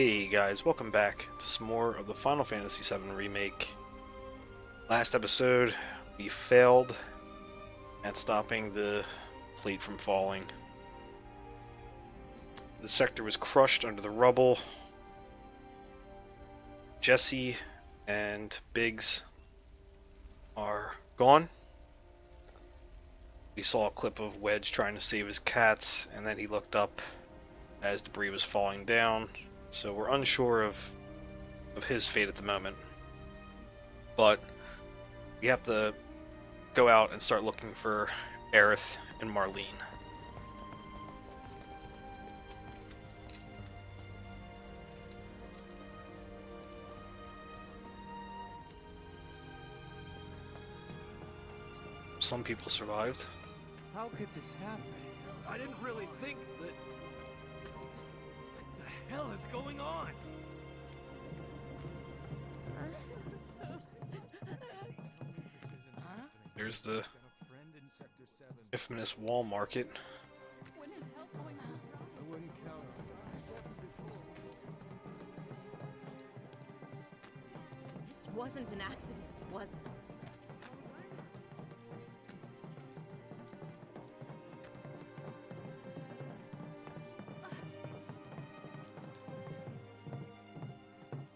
Hey guys, welcome back to some more of the Final Fantasy VII Remake. Last episode, we failed at stopping the fleet from falling. The sector was crushed under the rubble. Jesse and Biggs are gone. We saw a clip of Wedge trying to save his cats, and then he looked up as debris was falling down. So we're unsure of his fate at the moment. But we have to go out and start looking for Aerith and Marlene. Some people survived. How could this happen? I didn't really think that... What the hell is going on? There's the infamous wall market. When is help going on? I wouldn't count This wasn't an accident, was it?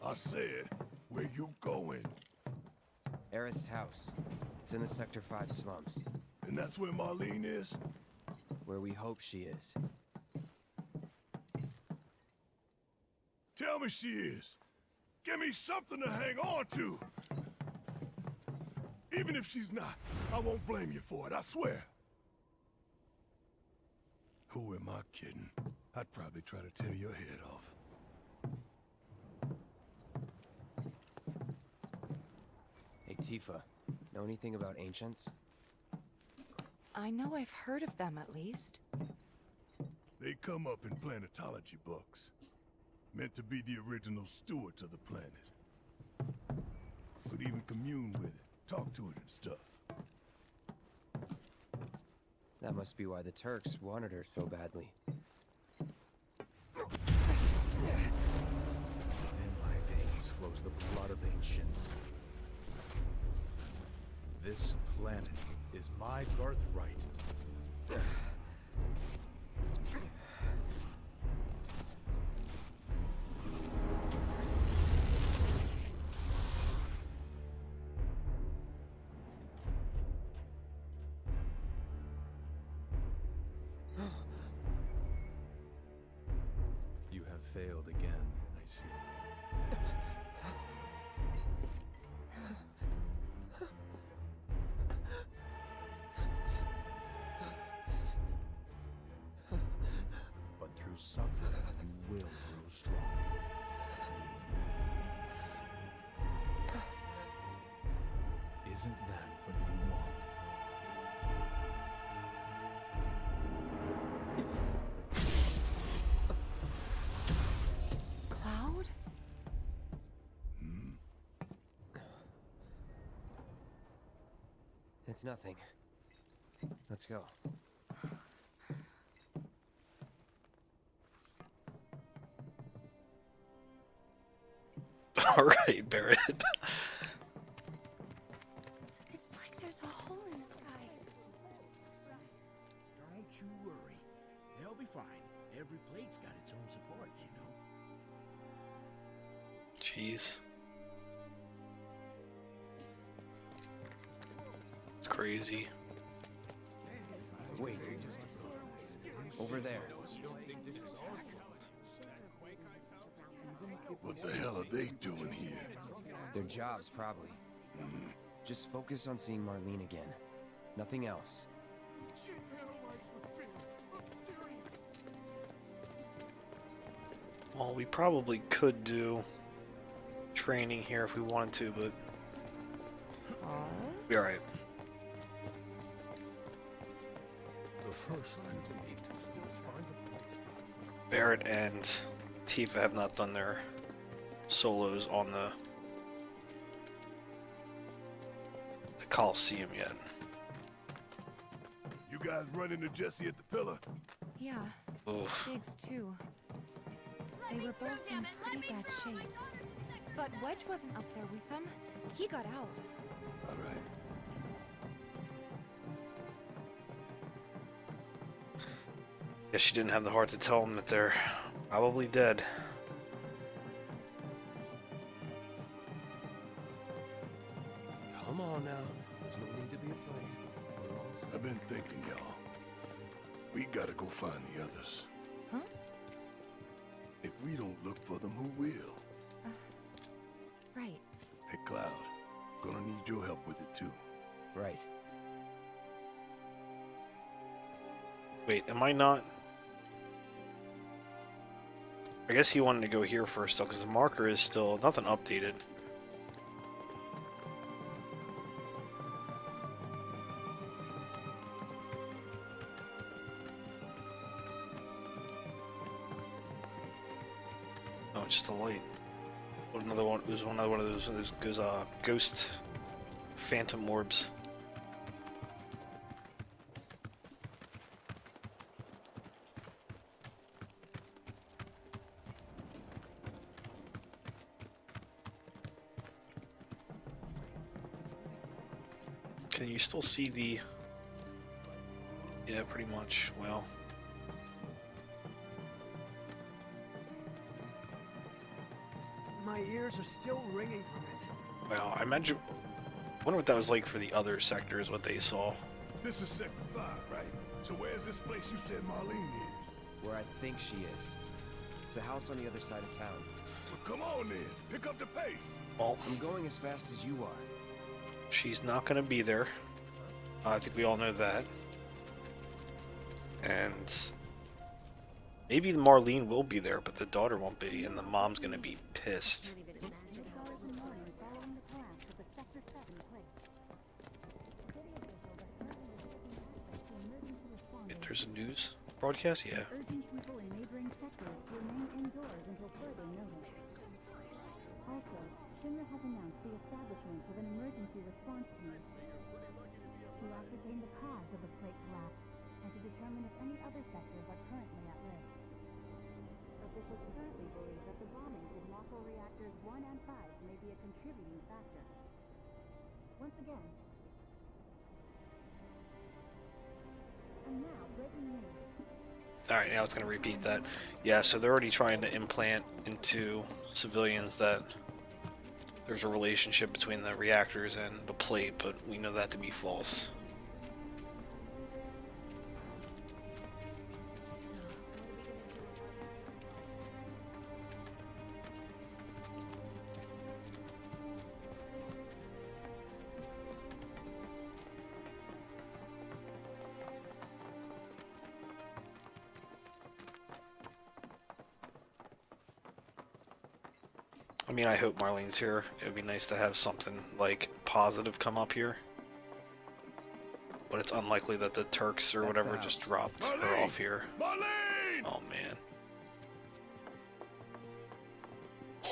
I said, where you going? Aerith's house. It's in the Sector 5 slums. And that's where Marlene is? Where we hope she is. Tell me she is. Give me something to hang on to. Even if she's not, I won't blame you for it, I swear. Who am I kidding? I'd probably try to tear your head off. Hey, Tifa. Know anything about ancients? I know I've heard of them at least. They come up in planetology books. Meant to be the original stewards of the planet. Could even commune with it, talk to it and stuff. That must be why the Turks wanted her so badly. Within my veins flows the blood of ancients. This planet is my birthright. You have failed again, I see. But through suffering, you will grow strong. Isn't that what you want? Cloud? It's nothing. Let's go. Alright, Barrett. It's like there's a hole in the sky. Don't you worry. They'll be fine. Every plate's got its own supports, you know. Jeez. It's crazy. Wait. Over there. What the hell are they doing here? Their jobs, probably. Just focus on seeing Marlene again. Nothing else. She paralyzed with fear. I'm serious. Well, we probably could do training here if we wanted to, but be alright. The first thing we need to do is find a... Barrett and Tifa have not done their solos on the Coliseum yet. You guys run into Jesse at the pillar? Yeah, Oof. Biggs too. They were both in pretty bad shape. But Wedge wasn't up there with them. He got out. All right. Guess she didn't have the heart to tell them that they're probably dead. Come on now. There's no need to be afraid. We're all set. I've been thinking, y'all. We gotta go find the others. Huh? If we don't look for them, who will? Right. Hey, Cloud. Gonna need your help with it, too. Right. Wait, am I not? I guess he wanted to go here first, though, because the marker is still nothing updated. Oh, it's just a light. What, another one? It was another one of those ghost phantom orbs. Can you still see the... Yeah, pretty much. Well... My ears are still ringing from it. Well, I imagine... I wonder what that was like for the other sectors, what they saw. This is Sector 5, right? So where's this place you said Marlene is? Where I think she is. It's a house on the other side of town. Well, come on then. Pick up the pace. Well, I'm going as fast as you are. she's not going to be there. I think we all know that. And... maybe Marlene will be there, but the daughter won't be, and the mom's going to be pissed. Wait, there's a news broadcast? Yeah. Urging people in neighboring sectors to remain indoors until further notice. Also, Shinra has announced the establishment of an emergency response team to ascertain the cause of the plate collapse and to determine if any other sectors are currently at risk. Officials currently believe that the bombings of Mako Reactors 1 and 5 may be a contributing factor. Once again, and now breaking news. Alright, now it's going to repeat that. Yeah, so they're already trying to implant into civilians that there's a relationship between the reactors and the plate, but we know that to be false. I mean, I hope Marlene's here. It would be nice to have something, like, positive come up here. But it's unlikely that the Turks or whatever just dropped her off here. Marlene! Oh, man.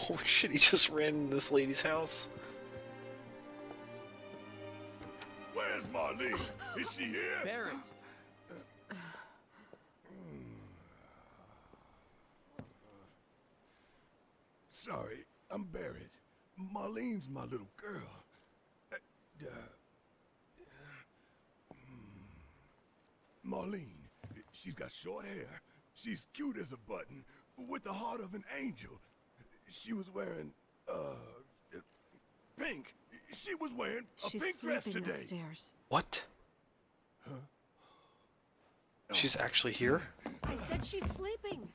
Oh, shit, he just ran in this lady's house. Where's Marlene? Is she here? Barrett! Sorry, I'm Barrett. Marlene's my little girl. Marlene, she's got short hair. She's cute as a button, with the heart of an angel. She was wearing, pink. She was wearing a pink dress today. Upstairs. What? Huh? She's actually here? I said she's sleeping.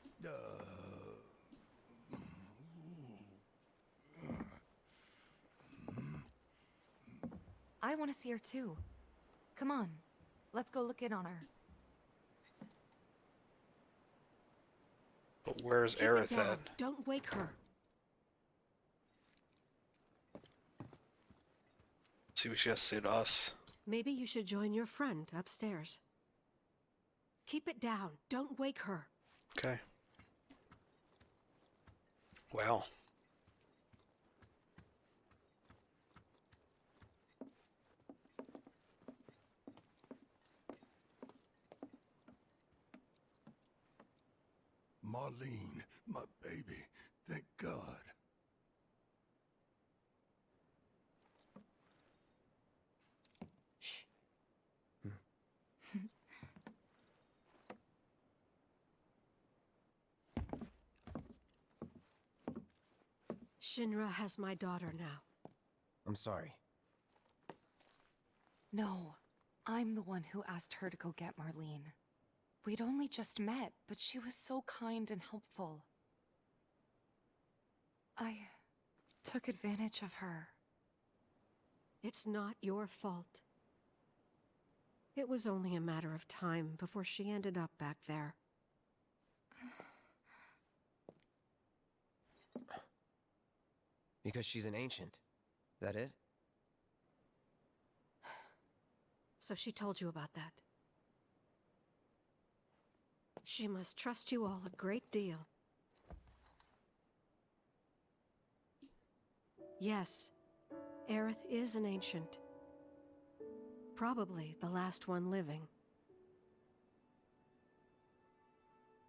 I want to see her too. Come on. Let's go look in on her. But where's Keep it Aerith down. at? Don't wake her. See what she has to say to us. Maybe you should join your friend upstairs. Keep it down. Don't wake her. Okay. Well. Marlene, my baby. Shinra has my daughter now. I'm sorry. No, I'm the one who asked her to go get Marlene. We'd only just met, but she was so kind and helpful. I took advantage of her. It's not your fault. It was only a matter of time before she ended up back there. Because she's an ancient. That it? So she told you about that. She must trust you all a great deal. Yes, Aerith is an ancient. Probably the last one living.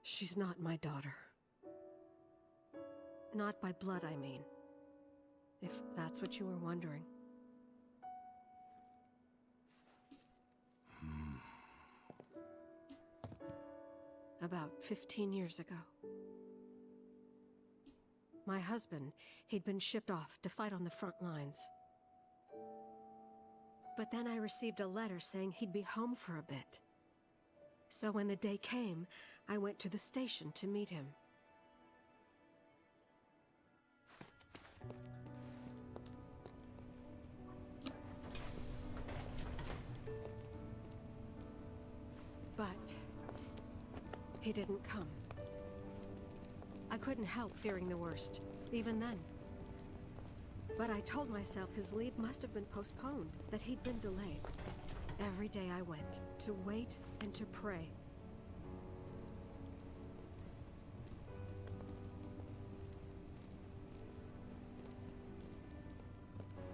She's not my daughter. Not by blood, I mean. If that's what you were wondering. About 15 years ago. My husband, he'd been shipped off to fight on the front lines. But then I received a letter saying he'd be home for a bit. So when the day came, I went to the station to meet him. But he didn't come. I couldn't help fearing the worst, even then. But I told myself his leave must have been postponed, that he'd been delayed. Every day I went, to wait and to pray.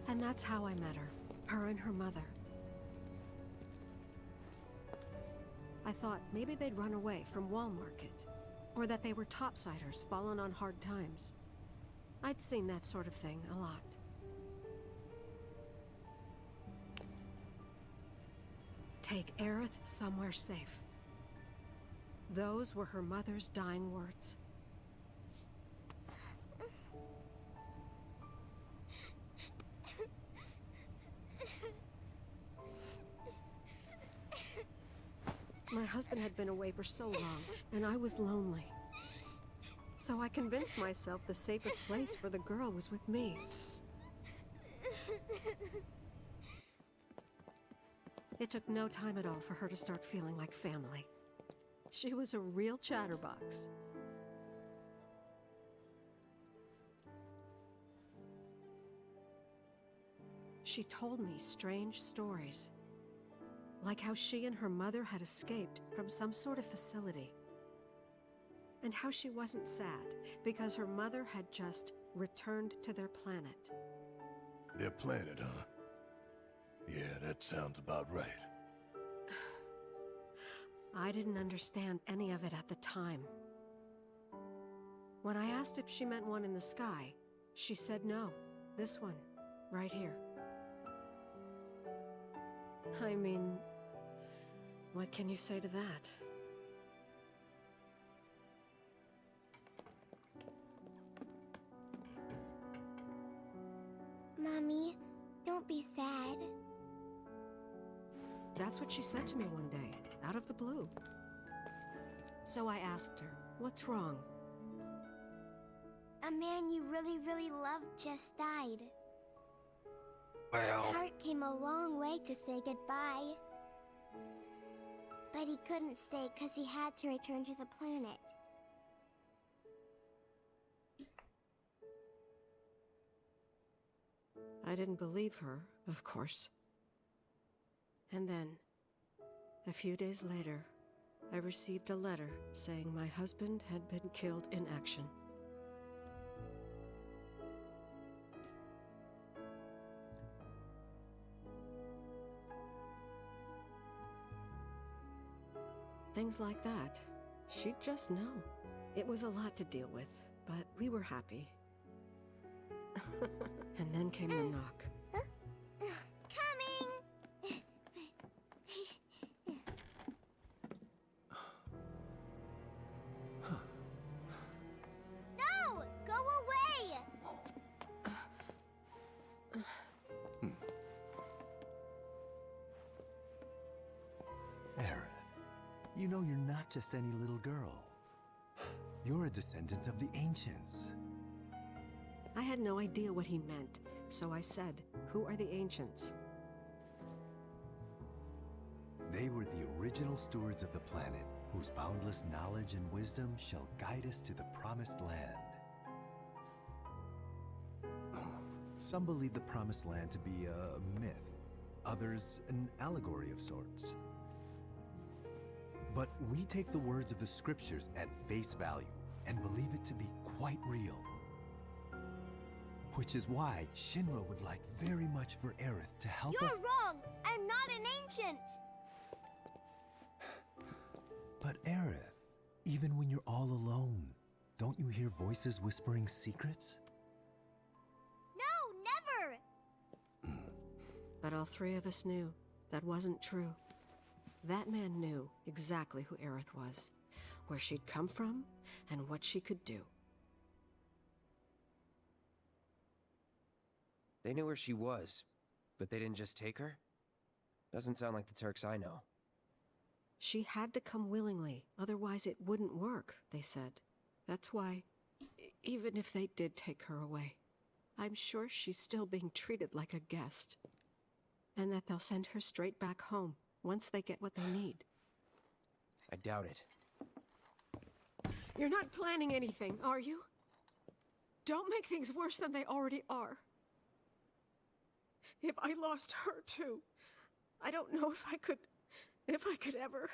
And that's how I met her and her mother. I thought maybe they'd run away from Wall Market, or that they were topsiders fallen on hard times. I'd seen that sort of thing a lot. Take Aerith somewhere safe. Those were her mother's dying words. My husband had been away for so long, and I was lonely. So I convinced myself the safest place for the girl was with me. It took no time at all for her to start feeling like family. She was a real chatterbox. She told me strange stories. Like how she and her mother had escaped from some sort of facility. And how she wasn't sad because her mother had just returned to their planet. Their planet, huh? Yeah, that sounds about right. I didn't understand any of it at the time. When I asked if she meant one in the sky, she said no. This one, right here. I mean, what can you say to that? Mommy, don't be sad. That's what she said to me one day, out of the blue. So I asked her, what's wrong? A man you really, really loved just died. Well, His heart came a long way to say goodbye. But he couldn't stay because he had to return to the planet. I didn't believe her, of course. And then, a few days later, I received a letter saying my husband had been killed in action. Things like that. She'd just know. It was a lot to deal with, but we were happy. And then came the knock. Coming! No! Go away! You know you're not just any little girl. You're a descendant of the ancients. I had no idea what he meant, so I said, "Who are the ancients?" They were the original stewards of the planet, whose boundless knowledge and wisdom shall guide us to the promised land. Some believe the promised land to be a myth, others an allegory of sorts. But we take the words of the scriptures at face value and believe it to be quite real. Which is why Shinra would like very much for Aerith to help us. You're wrong! I'm not an ancient! But Aerith, even when you're all alone, don't you hear voices whispering secrets? No, never! But all three of us knew that wasn't true. That man knew exactly who Aerith was, where she'd come from, and what she could do. They knew where she was, but they didn't just take her? Doesn't sound like the Turks I know. She had to come willingly, otherwise it wouldn't work, they said. That's why, even if they did take her away, I'm sure she's still being treated like a guest. And that they'll send her straight back home, once they get what they need. I doubt it. You're not planning anything, are you? Don't make things worse than they already are. If I lost her too, I don't know if I could ever.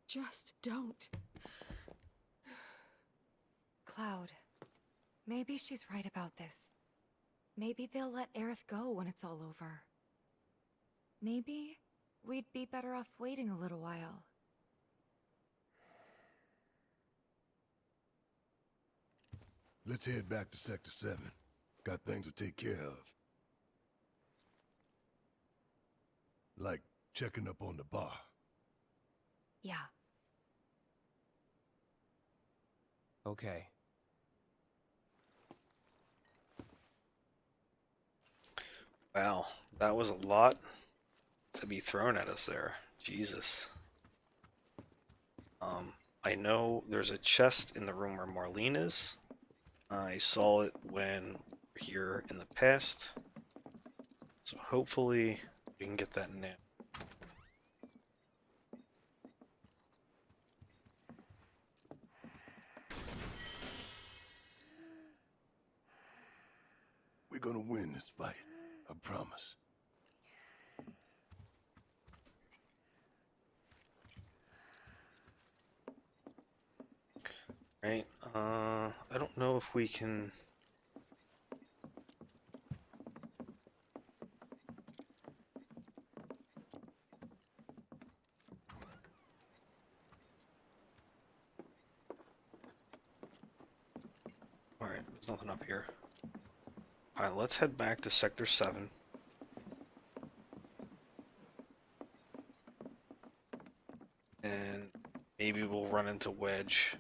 Just don't. Cloud, maybe she's right about this. Maybe they'll let Aerith go when it's all over. Maybe we'd be better off waiting a little while. Let's head back to Sector 7. Got things to take care of. Like checking up on the bar. Yeah. Okay. Wow, that was a lot to be thrown at us there. Jesus. I know there's a chest in the room where Marlene is. I saw it when we were here in the past. So hopefully we can get that now. We're gonna win this fight. I promise. Right, I don't know if we can... Alright, there's nothing up here. Alright, let's head back to Sector 7. And maybe we'll run into Wedge.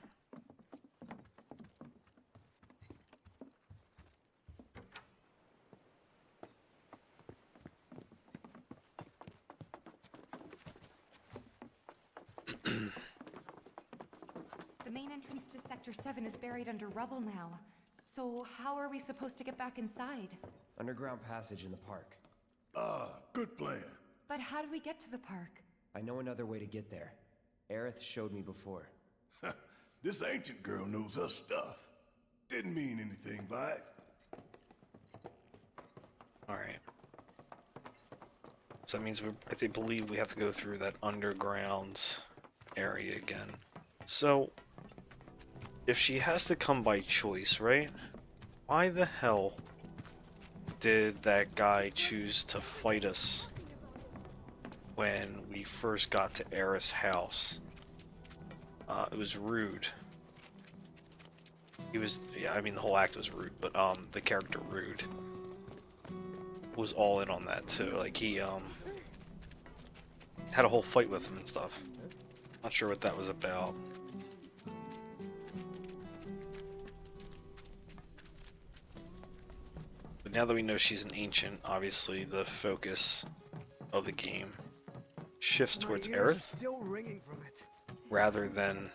The main entrance to Sector 7 is buried under rubble now. So how are we supposed to get back inside? Underground passage in the park. Ah, good plan. But how do we get to the park? I know another way to get there. Aerith showed me before. This ancient girl knows her stuff. Didn't mean anything by it. Alright. So that means I believe we have to go through that underground area again. So, if she has to come by choice, right? Why the hell did that guy choose to fight us when we first got to Aerith's house? It was rude. He was, yeah, I mean the whole act was rude, but the character Rude was all in on that too. Like he had a whole fight with him and stuff. Not sure what that was about. But now that we know she's an ancient, obviously the focus of the game shifts towards My ears are Aerith still ringing from it. rather than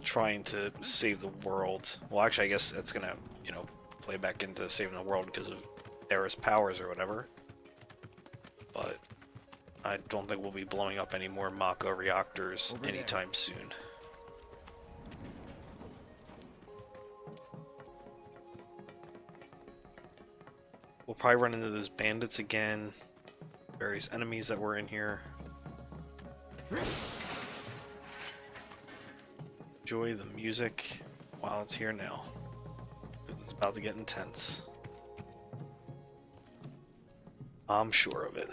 trying to save the world. Well, actually, I guess it's gonna, you know, play back into saving the world because of Aerith's powers or whatever. But I don't think we'll be blowing up any more Mako reactors anytime soon. We'll probably run into those bandits again, various enemies that were in here. Enjoy the music while it's here now, because it's about to get intense. I'm sure of it.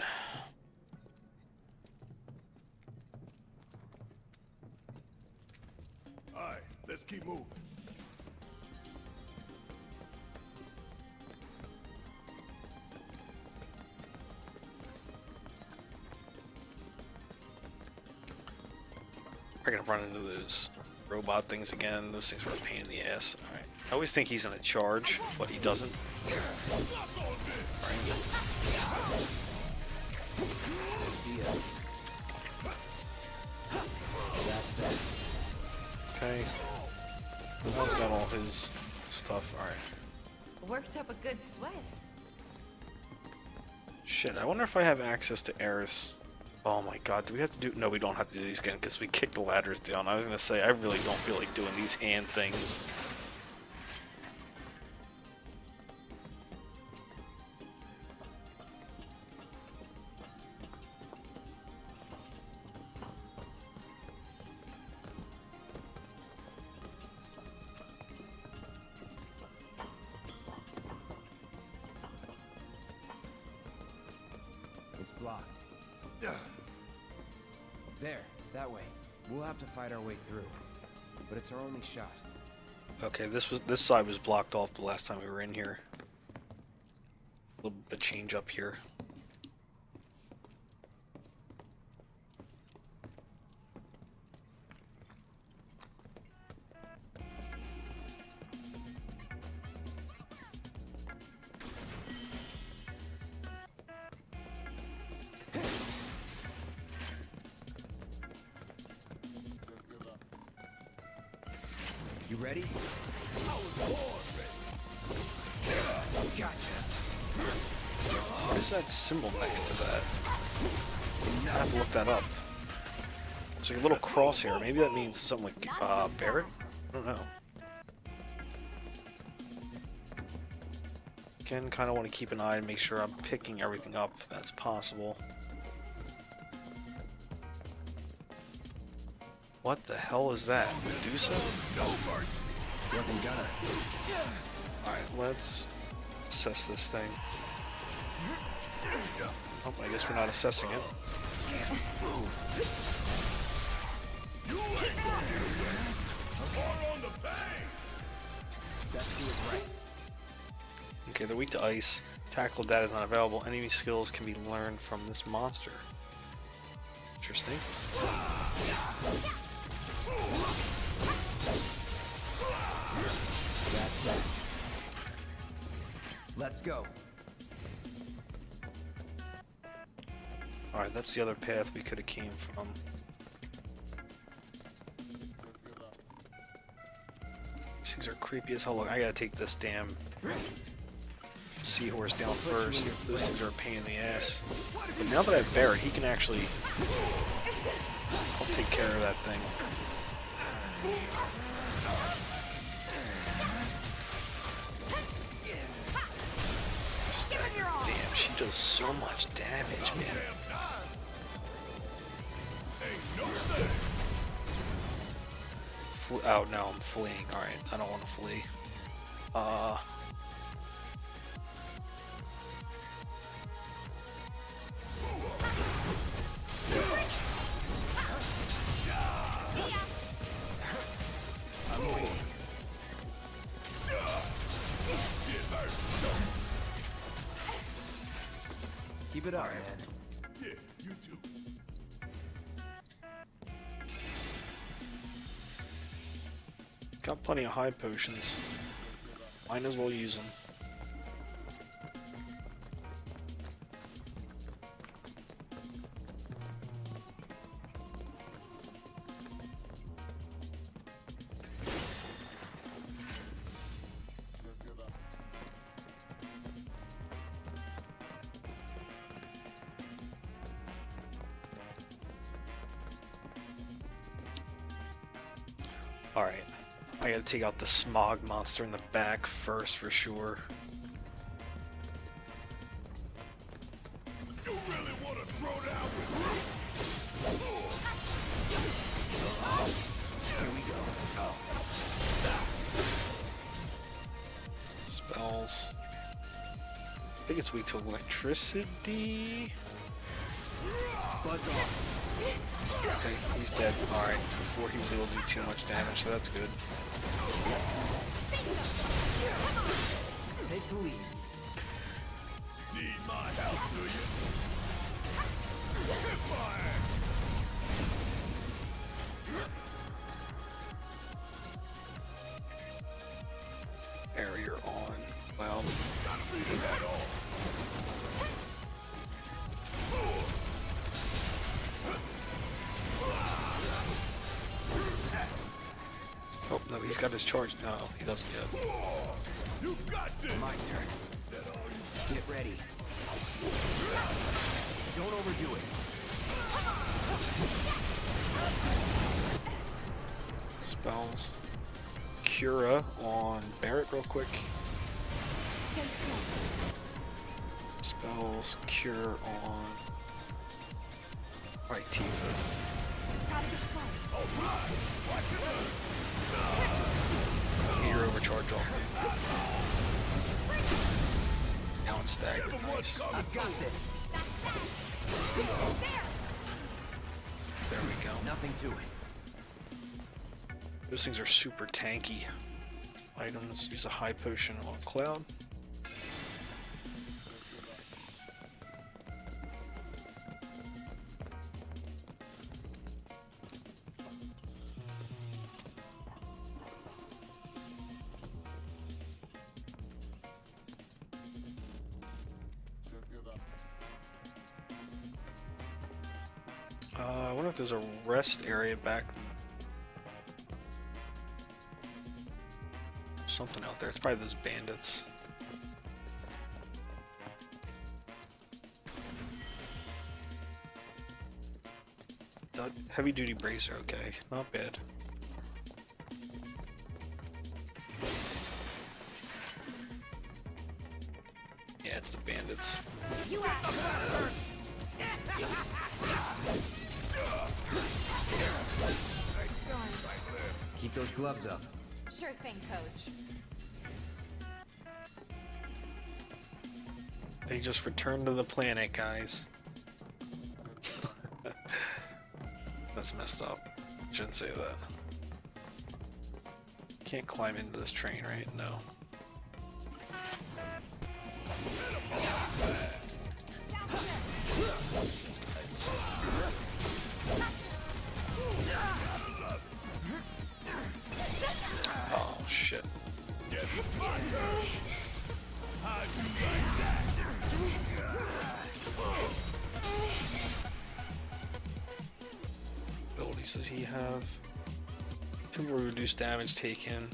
Alright, let's keep moving. We're gonna run into those robot things again. Those things were a pain in the ass. Alright. I always think he's in a charge, but he doesn't. Okay. One's got all his stuff. Alright. Worked up a good sweat. Shit, I wonder if I have access to Aerith's. Oh my god, do we have to do... No, we don't have to do these again because we kicked the ladders down. I was gonna say, I really don't feel like doing these hand things. It's blocked. There, that way. We'll have to fight our way through. But it's our only shot. Okay, this side was blocked off the last time we were in here. A little bit of change up here. You ready? What is that symbol next to that? I have to look that up. It's like a little crosshair. Maybe that means something like Barrett? I don't know. Again, kind of want to keep an eye and make sure I'm picking everything up if that's possible. What the hell is that? Medusa? Wasn't gonna. Alright, let's assess this thing. Oh, I guess we're not assessing it. Okay, they're weak to ice. Tactical data is not available. Enemy skills can be learned from this monster. Interesting. Let's go. Alright, that's the other path we could have came from. These things are creepy as hell. Look, I gotta take this damn seahorse down first. Those things are a pain in the ass. But now that I have Barrett, he can actually help take care of that thing. Damn, she does so much damage, man. Oh, no, I'm fleeing. Alright, I don't want to flee. Keep it up, man. Yeah, you too. Got plenty of high potions. Might as well use them. Alright. I gotta take out the smog monster in the back first for sure. You really want to throw down with me? Here we go. Spells. I think it's weak to electricity. Buzz off. Okay, he's dead. Alright, before he was able to do too much damage, so that's good. Take the lead. Need my help, do you? Hit my Barrier on. Well, gotta beat it at all. oh no, he's got his charge. No, he doesn't yet. You got this. My turn. Get ready. Don't overdo it. Spells. Cura on Barrett real quick. Stay still. Spells. Cure on... Alright, Tifa. Gotta be smart. Meter overcharge off too. Now it's staggered, nice. I got this. There we go. Nothing to it. Those things are super tanky. Items. Use a high potion on Cloud. I wonder if there's a rest area back. Something out there. It's probably those bandits. Heavy duty bracer, okay. Not bad. Yeah, it's the bandits. You act. Keep those gloves up. Sure thing, Coach. They just returned to the planet, guys. That's messed up. Shouldn't say that. Can't climb into this train, right? No. Oh, shit. Abilities does he have? Temporary reduced damage taken.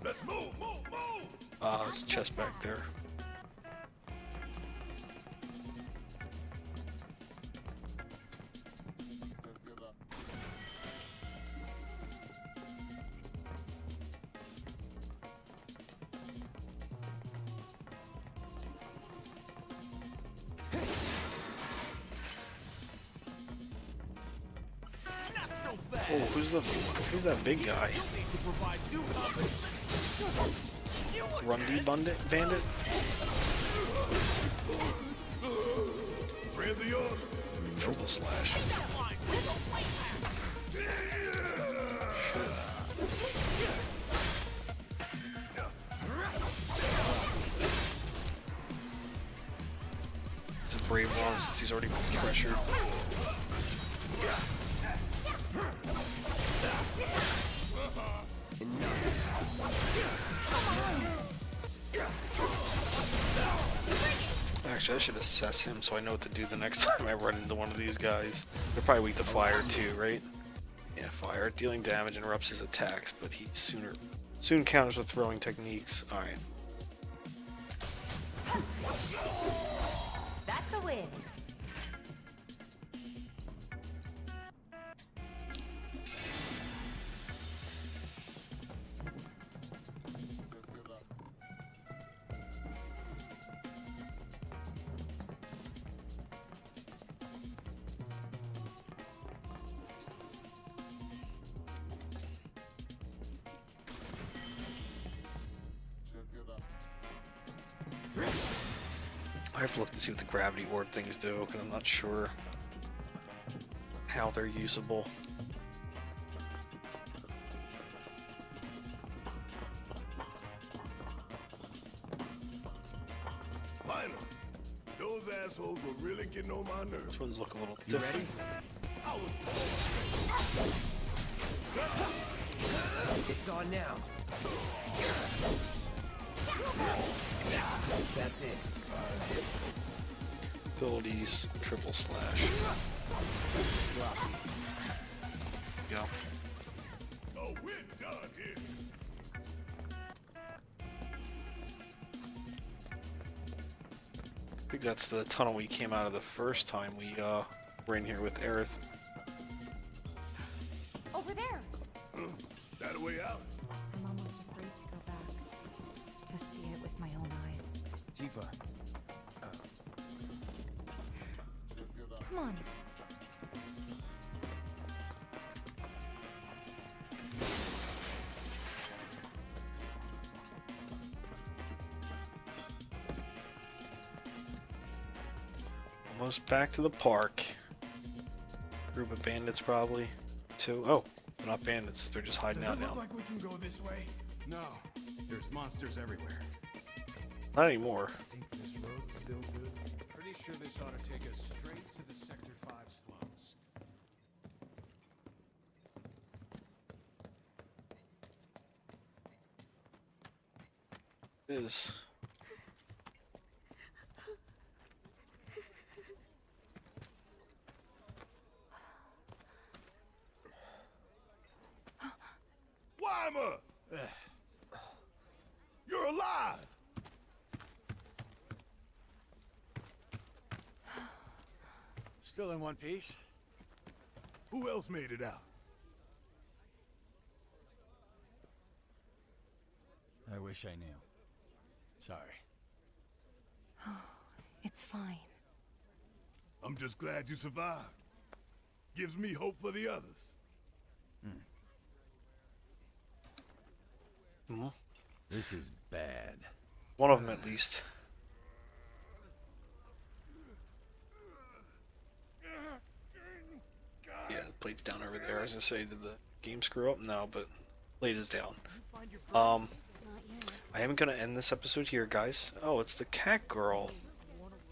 Let's move. There's a chest back there. Oh, who's that big guy? Rundy bandit? Triple slash. Shit. Just brave one since he's already pressured. Actually, I should assess him so I know what to do the next time I run into one of these guys. They're probably weak to fire too, right? Yeah, fire. Dealing damage interrupts his attacks, but he soon counters with throwing techniques. Alright. win. I have to look to see what the gravity orb things do, because I'm not sure how they're usable. Finally, those assholes were really getting on my nerves. This ones look a little You different. ready? I was It's on now. That's it. Abilities, triple slash. Go. Oh, we're done here. I think that's the tunnel we came out of the first time we were in here with Aerith. Over there! That a way out? I'm almost afraid to go back. To see it with my own eyes. Tifa. Come on. Almost back to the park. Group of bandits probably. Two. Oh, they're not bandits. They're just hiding out now. like we can go this way? No. There's monsters everywhere. Not anymore. Think this road's still good? Pretty sure this ought to take us straight to the Sector 5 slums. It is. Weimer! You're alive! Still in one piece? Who else made it out? I wish I knew. Sorry. It's fine. I'm just glad you survived. Gives me hope for the others. Mhm. This is bad. One of them at least. Yeah, the plate's down over there. As I say, did the game screw up? No, but plate is down. I am gonna end this episode here, guys. Oh, it's the cat girl.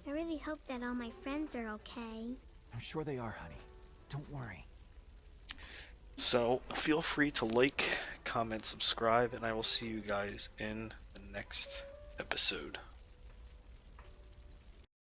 I really hope that all my friends are okay. I'm sure they are, honey. Don't worry. So feel free to like, comment, subscribe, and I will see you guys in the next episode.